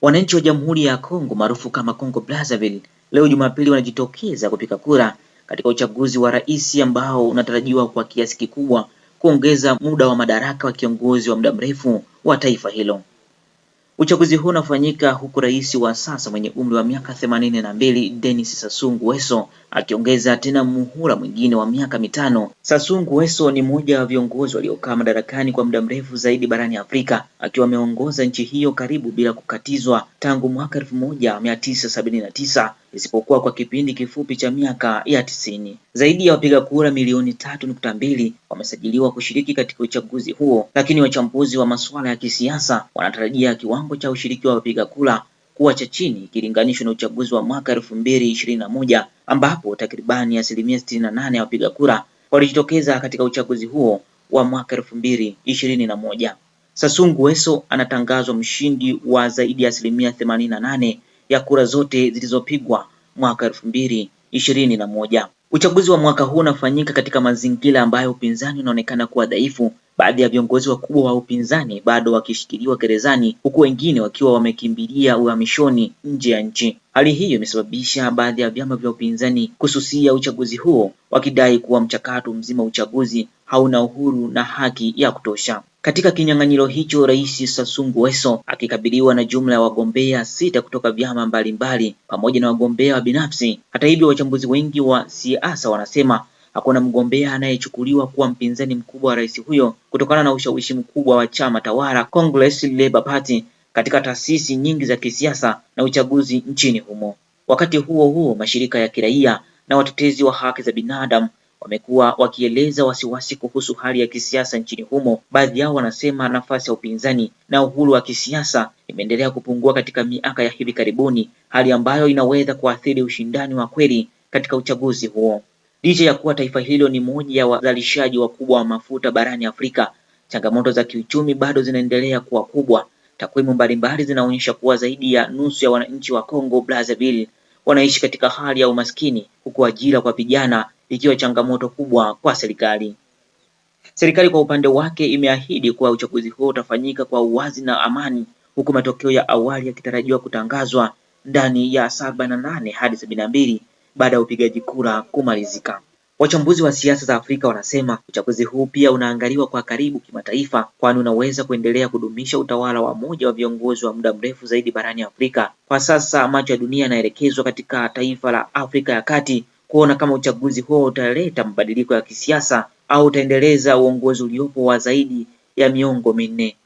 Wananchi wa Jamhuri ya Kongo maarufu kama Congo Brazzaville leo Jumapili wanajitokeza kupiga kura katika uchaguzi wa rais ambao unatarajiwa kwa kiasi kikubwa kuongeza muda wa madaraka wa kiongozi wa muda mrefu wa taifa hilo. Uchaguzi huu unafanyika huku rais wa sasa mwenye umri wa miaka 82 Denis Sassou Nguesso akiongeza tena muhula mwingine wa miaka mitano. Sassou Nguesso ni mmoja wa viongozi waliokaa madarakani kwa muda mrefu zaidi barani Afrika, akiwa ameongoza nchi hiyo karibu bila kukatizwa tangu mwaka 1979 isipokuwa kwa kipindi kifupi cha miaka ya 90. Zaidi ya wapiga kura milioni 3.2 wamesajiliwa kushiriki katika uchaguzi huo, lakini wachambuzi wa masuala ya kisiasa wanatarajia kiwango cha ushiriki wa wapiga kura kuwa cha chini ikilinganishwa na uchaguzi wa mwaka 2021 ambapo takribani asilimia 68 ya wapiga kura walijitokeza katika uchaguzi huo wa mwaka 2021. Sassou Nguesso anatangazwa mshindi wa zaidi ya asilimia 88 ya kura zote zilizopigwa mwaka 2021. Uchaguzi wa mwaka huu unafanyika katika mazingira ambayo upinzani unaonekana kuwa dhaifu. Baadhi ya viongozi wakubwa wa upinzani bado wakishikiliwa gerezani huku wengine wakiwa wamekimbilia uhamishoni nje ya nchi. Hali hiyo imesababisha baadhi ya vyama vya upinzani kususia uchaguzi huo, wakidai kuwa mchakato mzima wa uchaguzi hauna uhuru na haki ya kutosha. Katika kinyang'anyiro hicho, Rais Sassou Nguesso akikabiliwa na jumla ya wagombea 6 kutoka vyama mbalimbali pamoja na wagombea wa binafsi. Hata hivyo, wachambuzi wengi wa siasa wanasema hakuna mgombea anayechukuliwa kuwa mpinzani mkubwa wa rais huyo kutokana na ushawishi mkubwa wa chama tawala Congolese Labour Party katika taasisi nyingi za kisiasa na uchaguzi nchini humo. Wakati huo huo, mashirika ya kiraia na watetezi wa haki za binadamu wamekuwa wakieleza wasiwasi kuhusu hali ya kisiasa nchini humo. Baadhi yao wanasema nafasi ya upinzani na uhuru wa kisiasa imeendelea kupungua katika miaka ya hivi karibuni, hali ambayo inaweza kuathiri ushindani wa kweli katika uchaguzi huo. Licha ya kuwa taifa hilo ni moja ya wazalishaji wakubwa wa mafuta barani Afrika, changamoto za kiuchumi bado zinaendelea kuwa kubwa. Takwimu mbalimbali zinaonyesha kuwa zaidi ya nusu ya wananchi wa Congo Brazzaville wanaishi katika hali ya umaskini, huku ajira kwa vijana ikiwa changamoto kubwa kwa serikali. Serikali kwa upande wake imeahidi kuwa uchaguzi huo utafanyika kwa uwazi na amani, huku matokeo ya awali yakitarajiwa kutangazwa ndani ya 78 hadi 72 baada ya upigaji kura kumalizika. Wachambuzi wa siasa za Afrika wanasema uchaguzi huu pia unaangaliwa kwa karibu kimataifa, kwani unaweza kuendelea kudumisha utawala wa moja wa viongozi wa muda mrefu zaidi barani Afrika. Kwa sasa macho ya dunia yanaelekezwa katika taifa la Afrika ya Kati kuona kama uchaguzi huo utaleta mabadiliko ya kisiasa au utaendeleza uongozi uliopo wa zaidi ya miongo minne.